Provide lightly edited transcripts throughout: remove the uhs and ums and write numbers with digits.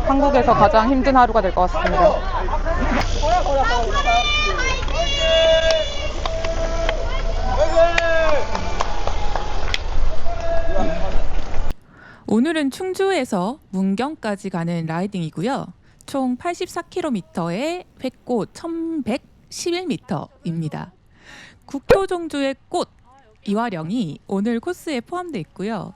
한국에서 가장 힘든 하루가 될 것 같습니다. 오늘은 충주에서 문경까지 가는 라이딩이고요. 총 84km의 횟꽃 1111m입니다. 국토종주의 꽃 이화령이 오늘 코스에 포함되어 있고요.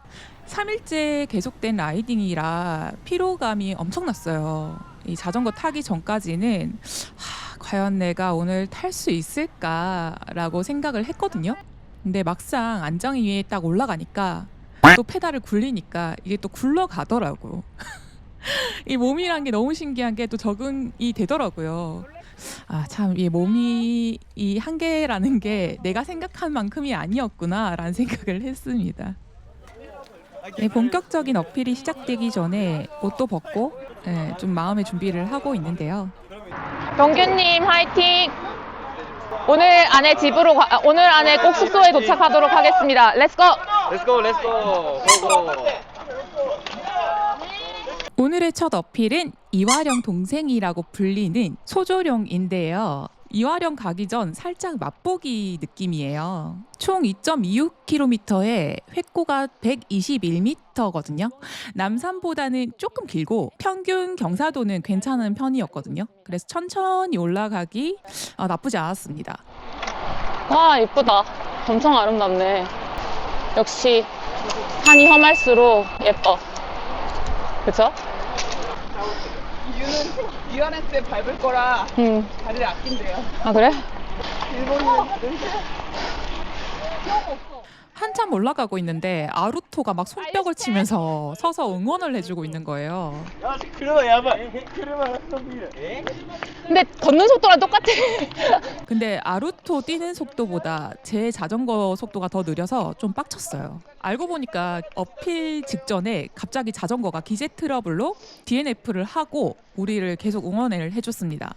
3일째 계속된 라이딩이라 피로감이 엄청났어요. 이 자전거 타기 전까지는 과연 내가 오늘 탈 수 있을까라고 생각을 했거든요. 근데 막상 안정이 위에 딱 올라가니까 또 페달을 굴리니까 이게 또 굴러가더라고. 이 몸이란 게 너무 신기한 게 또 적응이 되더라고요. 참 이 몸이 이 한계라는 게 내가 생각한 만큼이 아니었구나라는 생각을 했습니다. 본격적인 어필이 시작되기 전에 옷도 벗고 좀 마음의 준비를 하고 있는데요. 병규님 화이팅! 오늘 안에 꼭 숙소에 도착하도록 하겠습니다. 렛츠고! 렛츠고 고고. 오늘의 첫 어필은 이화령 동생이라고 불리는 소조령인데요. 이화령 가기 전 살짝 맛보기 느낌이에요. 총 2.26km에 횟고가 121m거든요. 남산보다는 조금 길고 평균 경사도는 괜찮은 편이었거든요. 그래서 천천히 올라가기 나쁘지 않았습니다. 와 이쁘다. 엄청 아름답네. 역시 산이 험할수록 예뻐. 그쵸? 이유는 유연할 밟을 거라 다리를 아낀대요. 아 그래? 일본은 한참 올라가고 있는데 아루토가 막 손뼉을 치면서 서서 응원을 해주고 있는 거예요. 근데 걷는 속도랑 똑같아. 근데 아루토 뛰는 속도보다 제 자전거 속도가 더 느려서 좀 빡쳤어요. 알고 보니까 어필 직전에 갑자기 자전거가 기재 트러블로 DNF를 하고 우리를 계속 응원을 해줬습니다.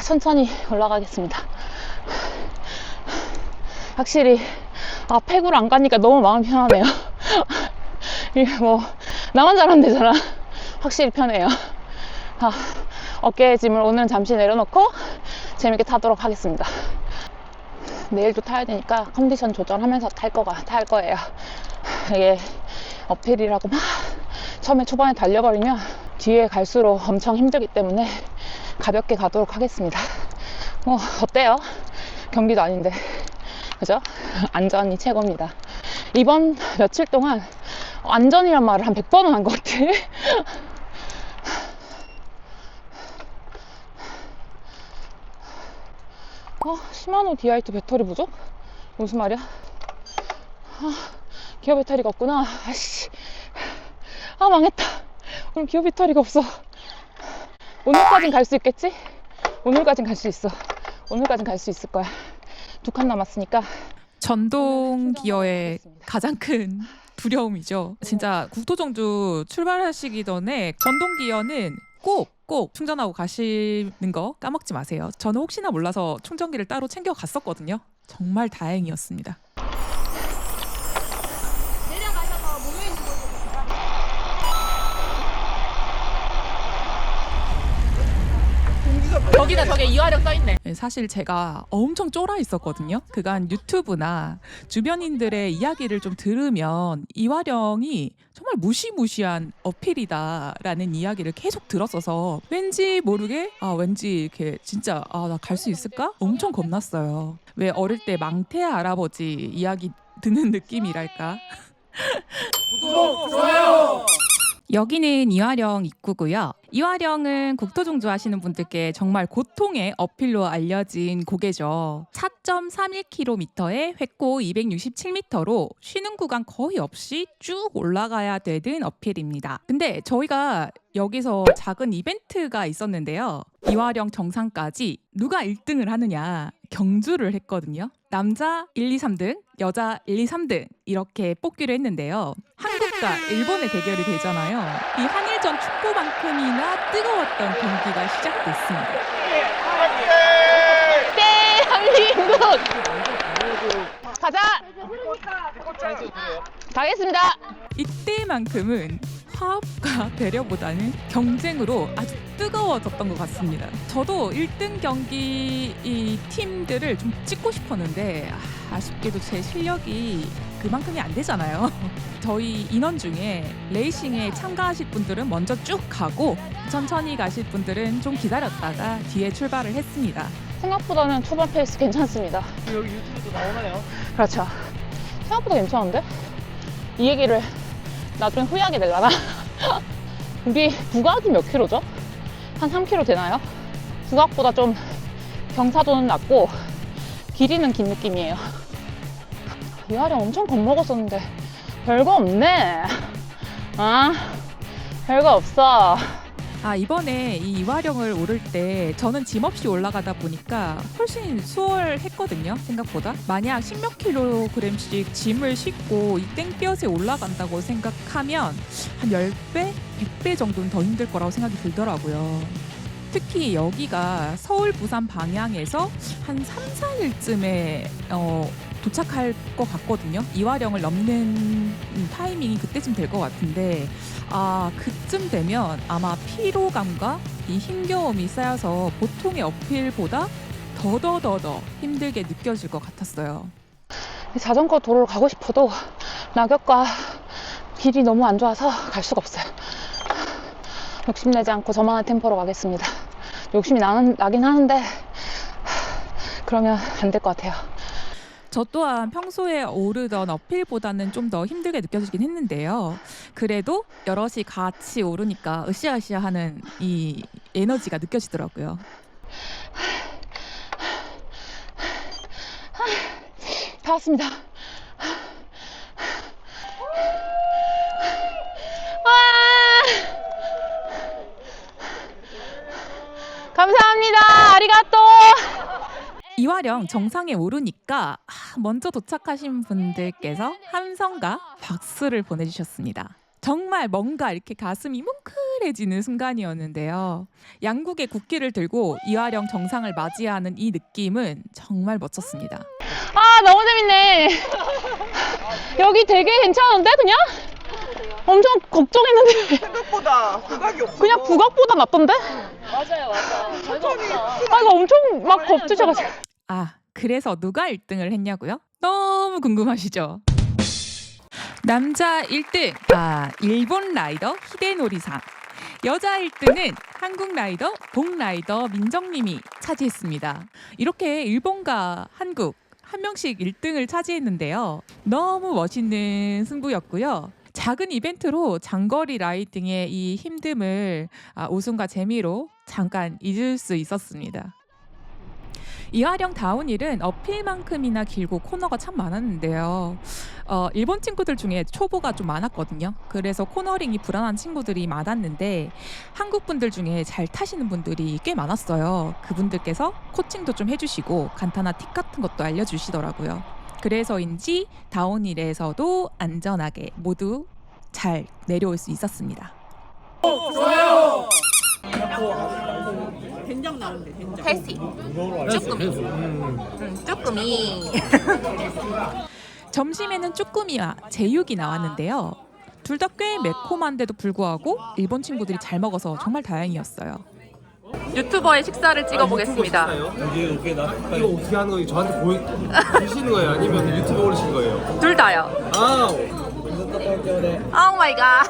천천히 올라가겠습니다. 확실히 팩으로 안 가니까 너무 마음이 편하네요. 이게 뭐 나만 잘하면 되잖아. 확실히 편해요. 어깨의 짐을 오늘은 잠시 내려놓고 재밌게 타도록 하겠습니다. 내일도 타야 되니까 컨디션 조절하면서 탈 거예요. 이게 어필이라고 막 처음에 초반에 달려버리면 뒤에 갈수록 엄청 힘들기 때문에 가볍게 가도록 하겠습니다. 어때요? 경기도 아닌데 그죠? 안전이 최고입니다. 이번 며칠 동안 안전이란 말을 한 100번은 한 것 같아. 시마노 디아이트 배터리 부족? 무슨 말이야? 기어 배터리가 없구나. 망했다. 오늘 기어 배터리가 없어. 오늘까진 갈 수 있겠지? 오늘까진 갈 수 있어. 오늘까진 갈 수 있을 거야. 2칸 남았으니까. 전동 기어의 가장 큰 두려움이죠. 진짜 국토종주 출발하시기 전에 전동 기어는 꼭 충전하고 가시는 거 까먹지 마세요. 저는 혹시나 몰라서 충전기를 따로 챙겨 갔었거든요. 정말 다행이었습니다. 저기다 저게 이화령 써있네. 사실 제가 엄청 쫄아 있었거든요. 그간 유튜브나 주변인들의 이야기를 좀 들으면 이화령이 정말 무시무시한 어필이다라는 이야기를 계속 들었어서 왠지 모르게 왠지 이렇게 진짜 나 갈 수 있을까? 엄청 겁났어요. 왜 어릴 때 망태 할아버지 이야기 듣는 느낌이랄까? 구독 좋아요. 여기는 이화령 입구고요. 이화령은 국토종주 하시는 분들께 정말 고통의 어필로 알려진 고개죠. 4.31km의 횟고 267m로 쉬는 구간 거의 없이 쭉 올라가야 되는 어필입니다. 근데 저희가 여기서 작은 이벤트가 있었는데요. 이화령 정상까지 누가 1등을 하느냐 경주를 했거든요. 남자 1, 2, 3등, 여자 1, 2, 3등 이렇게 뽑기로 했는데요. 한국과 일본의 대결이 되잖아요. 이 한일전 축구만큼이나 뜨거웠던 경기가 시작됐습니다. 대한민국! 가자! 가겠습니다. 이때만큼은 화합과 배려보다는 경쟁으로 아주 뜨거워졌던 것 같습니다. 저도 1등 경기 이 팀들을 좀 찍고 싶었는데 아쉽게도 제 실력이 그만큼이 안 되잖아요. 저희 인원 중에 레이싱에 참가하실 분들은 먼저 쭉 가고 천천히 가실 분들은 좀 기다렸다가 뒤에 출발을 했습니다. 생각보다는 초반 페이스 괜찮습니다. 여기 유튜브도 나오나요? 그렇죠. 생각보다 괜찮은데? 이 얘기를 나중에 후회하게 되려나? 우리 부각이 몇 킬로죠? 한 3km 되나요? 부각보다 좀 경사도는 낮고 길이는 긴 느낌이에요. 이하령 엄청 겁먹었었는데 별거 없네. 아, 별거 없어. 이번에 이 이화령을 오를 때 저는 짐 없이 올라가다 보니까 훨씬 수월했거든요, 생각보다. 만약 10몇 킬로그램씩 짐을 싣고 이 땡볕에 올라간다고 생각하면 한 10배, 100배 정도는 더 힘들 거라고 생각이 들더라고요. 특히 여기가 서울, 부산 방향에서 한 3, 4일쯤에 도착할 것 같거든요. 이화령을 넘는 타이밍이 그때쯤 될 것 같은데 그쯤 되면 아마 피로감과 이 힘겨움이 쌓여서 보통의 어필보다 더더더더 힘들게 느껴질 것 같았어요. 자전거 도로를 가고 싶어도 낙엽과 길이 너무 안 좋아서 갈 수가 없어요. 욕심내지 않고 저만의 템포로 가겠습니다. 욕심이 나긴 하는데 그러면 안 될 것 같아요. 저 또한 평소에 오르던 어필보다는 좀 더 힘들게 느껴지긴 했는데요. 그래도 여럿이 같이 오르니까 으쌰으쌰하는 이 에너지가 느껴지더라고요. 다 왔습니다. 감사합니다. 아리가또. 이화령 정상에 오르니까 먼저 도착하신 분들께서 함성과 박수를 보내주셨습니다. 정말 뭔가 이렇게 가슴이 뭉클해지는 순간이었는데요. 양국의 국기를 들고 이화령 정상을 맞이하는 이 느낌은 정말 멋졌습니다. 너무 재밌네. 여기 되게 괜찮은데 그냥? 엄청 걱정했는데 생각보다 부각이 없어. 그냥 부각보다 낫던데? 맞아요. 천천히. 이거 엄청 막 겁주셔가지고. 그래서 누가 1등을 했냐고요? 너무 궁금하시죠? 남자 1등, 일본 라이더 히데노리상. 여자 1등은 한국 라이더 봉라이더 민정님이 차지했습니다. 이렇게 일본과 한국 한 명씩 1등을 차지했는데요. 너무 멋있는 승부였고요. 작은 이벤트로 장거리 라이딩의 이 힘듦을 웃음과 재미로 잠깐 잊을 수 있었습니다. 이화령 다운힐은 어필만큼이나 길고 코너가 참 많았는데요. 일본 친구들 중에 초보가 좀 많았거든요. 그래서 코너링이 불안한 친구들이 많았는데 한국 분들 중에 잘 타시는 분들이 꽤 많았어요. 그분들께서 코칭도 좀 해주시고 간단한 팁 같은 것도 알려주시더라고요. 그래서인지 다운힐에서도 안전하게 모두 잘 내려올 수 있었습니다. 좋아요. 된장 나온대, 된장. 테스티. 쭈꾸미. 점심에는 쭈꾸미와 제육이 나왔는데요. 둘 다 꽤 매콤한데도 불구하고 일본 친구들이 잘 먹어서 정말 다행이었어요. 유튜버의 식사를 찍어보겠습니다. 이게 이거 어떻게 하는 거예요? 저한테 보시는 거예요? 아니면 유튜브 올리신 거예요? 둘 다요. 오 마이 갓.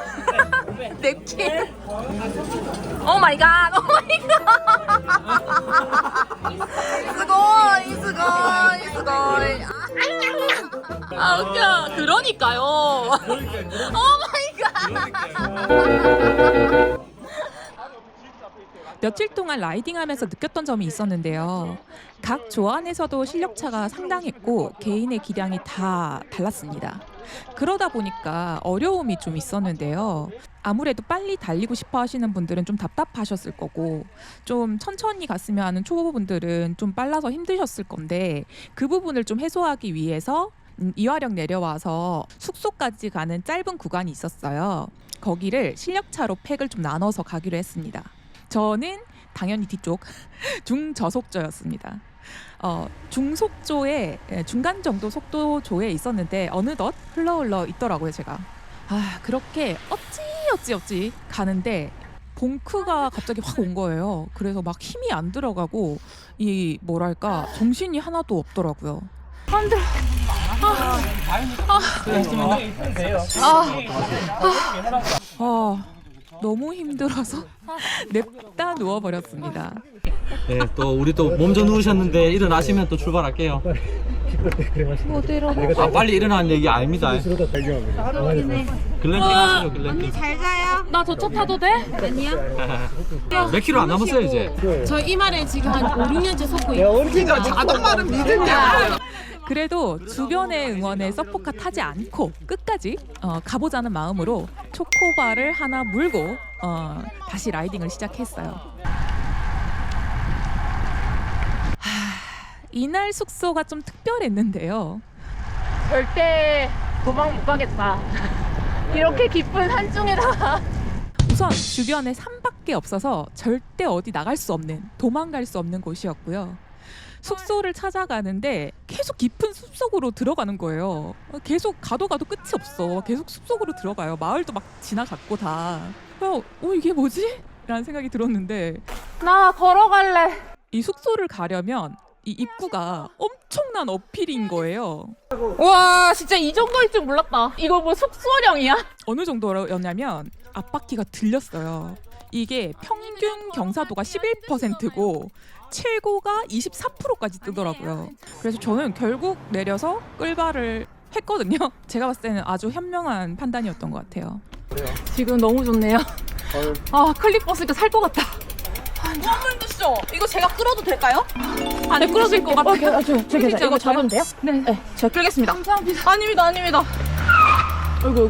냅킨. 오 마이 갓. 오 마이 갓. 스고이. 웃겨. 그러니까요. 오 마이 갓. 며칠 동안 라이딩하면서 느꼈던 점이 있었는데요. 각 조안에서도 실력차가 상당했고 개인의 기량이 다 달랐습니다. 그러다 보니까 어려움이 좀 있었는데요. 아무래도 빨리 달리고 싶어 하시는 분들은 좀 답답하셨을 거고 좀 천천히 갔으면 하는 초보분들은 좀 빨라서 힘드셨을 건데 그 부분을 좀 해소하기 위해서 이화령 내려와서 숙소까지 가는 짧은 구간이 있었어요. 거기를 실력차로 팩을 좀 나눠서 가기로 했습니다. 저는 당연히 뒤쪽 중저속저였습니다. 중속조에 중간 정도 속도조에 있었는데 어느덧 흘러 있더라고요 제가. 그렇게 어찌 가는데 봉크가 갑자기 확 온 거예요. 그래서 막 힘이 안 들어가고 이 뭐랄까 정신이 하나도 없더라고요. 너무 힘들어서 냅다 누워버렸습니다. 네, 또 우리 또 몸 좀 누우셨는데 일어나시면 또 출발할게요. 어디로? 빨리 일어나는 얘기 아닙니다. 글램핑 하시죠, 글램핑. 나 저 차 타도 돼? 아니야. 몇 킬로 안 남았어요 이제? 저 이말에 지금 한 5, 6년째 섰고 있고. 그러니까 자동말은 믿을게요. 그래도 주변의 응원에 서포카 타지 않고 끝까지 가보자는 마음으로 초코바를 하나 물고 다시 라이딩을 시작했어요. 이날 숙소가 좀 특별했는데요. 절대 도망 못 가겠다. 이렇게 깊은 산중에다가. 우선 주변에 산밖에 없어서 절대 어디 나갈 수 없는, 도망갈 수 없는 곳이었고요. 숙소를 찾아가는데 계속 깊은 숲속으로 들어가는 거예요. 계속 가도 끝이 없어. 계속 숲속으로 들어가요. 마을도 막 지나갔고 다. 이게 뭐지? 라는 생각이 들었는데 나 걸어갈래. 이 숙소를 가려면 이 입구가 엄청난 어필인 거예요. 와, 진짜 이 정도일 줄 몰랐다. 이거 뭐 숙소령이야? 어느 정도였냐면 앞바퀴가 들렸어요. 이게 평균 경사도가 11%고 최고가 24%까지 뜨더라고요. 그래서 저는 결국 내려서 끌바를 했거든요. 제가 봤을 때는 아주 현명한 판단이었던 것 같아요. 지금 너무 좋네요. 클립 벗으니까 살 것 같다. 선물도 쇼. 이거 제가 끌어도 될까요? 네, 끌어줄 것 같아요. 끌리지 이거 잡으면 돼요? 네. 제가 끌겠습니다. 감사합니다. 아닙니다. 아이고.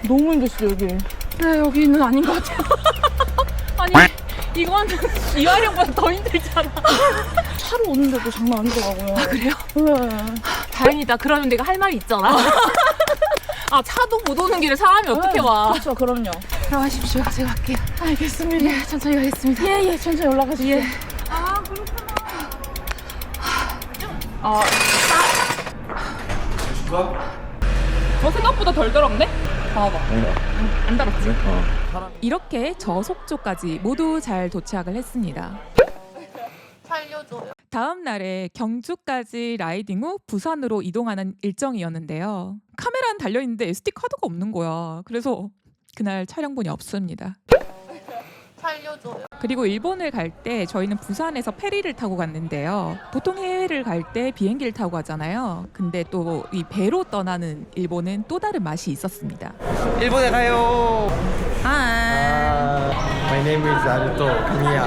너무 힘드시죠, 여기? 네, 여기는 아닌 것 같아요. 아니, 이건 이화령보다 더 힘들잖아. 차로 오는데도 장난 아니더라고요. 그래요? 네. 다행이다. 그러면 내가 할 말이 있잖아. 차도 못 오는 길에 사람이 어떻게 와? 그렇죠, 그럼요. 들어가십시오. 제가 갈게요. 알겠습니다. 예, 천천히 가겠습니다. 예, 천천히 올라가십시오. 예. 생각보다 덜 더럽네? 봐봐. 안 더럽지? 이렇게 저속조까지 모두 잘 도착을 했습니다. 살려줘요. 다음 날에 경주까지 라이딩 후 부산으로 이동하는 일정이었는데요. 카메라는 달려있는데 SD카드가 없는 거야. 그래서 그날 촬영본이 없습니다. 살려줘요. 그리고 일본을 갈 때 저희는 부산에서 페리를 타고 갔는데요. 보통 해외를 갈 때 비행기를 타고 가잖아요. 근데 또 이 배로 떠나는 일본은 또 다른 맛이 있었습니다. 일본에 가요. 아. My name is Naruto Kamiya.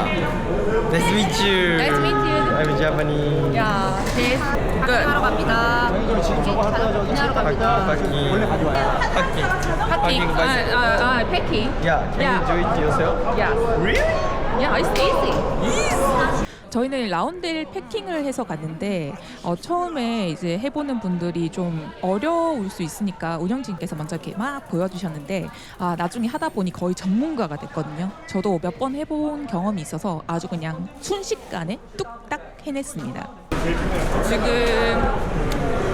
Nice to meet you. Nice to meet you. I'm Japanese. 야, 네. 파킹하러 갑니다. 파킹하러 갑니다. Packing. 패킹. Yeah, can you do it yourself? 야, Really? 야, it's easy. 저희는 라운드힐 패킹을 해서 갔는데 처음에 이제 해보는 분들이 좀 어려울 수 있으니까 운영진께서 먼저 이렇게 막 보여주셨는데 나중에 하다 보니 거의 전문가가 됐거든요. 저도 몇 번 해본 경험이 있어서 아주 그냥 순식간에 뚝딱 해냈습니다. 지금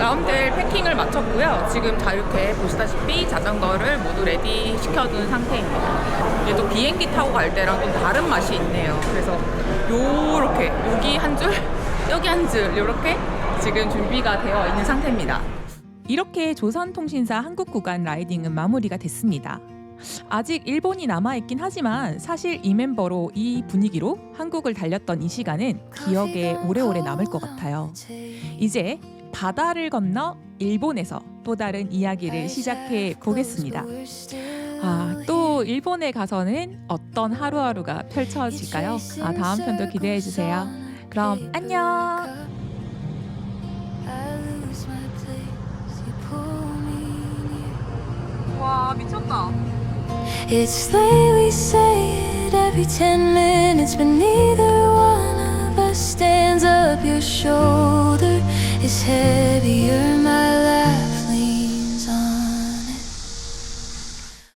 라운드힐 패킹을 마쳤고요. 지금 다 이렇게 보시다시피 자전거를 모두 레디 시켜둔 상태입니다. 이게 또 비행기 타고 갈 때랑 좀 다른 맛이 있네요. 그래서 요렇게 여기 한 줄, 여기 한 줄 이렇게 지금 준비가 되어 있는 상태입니다. 이렇게 조선통신사 한국 구간 라이딩은 마무리가 됐습니다. 아직 일본이 남아있긴 하지만 사실 이 멤버로 이 분위기로 한국을 달렸던 이 시간은 기억에 오래오래 남을 것 같아요. 이제 바다를 건너 일본에서 또 다른 이야기를 시작해 보겠습니다. 또 일본에 가서는 어떤 하루하루가 펼쳐질까요? 다음 편도 기대해 주세요. 그럼 안녕. 와 미쳤다. It's late, we say it every 10 minutes, but neither one of us stands up. Your shoulder is heavier, my life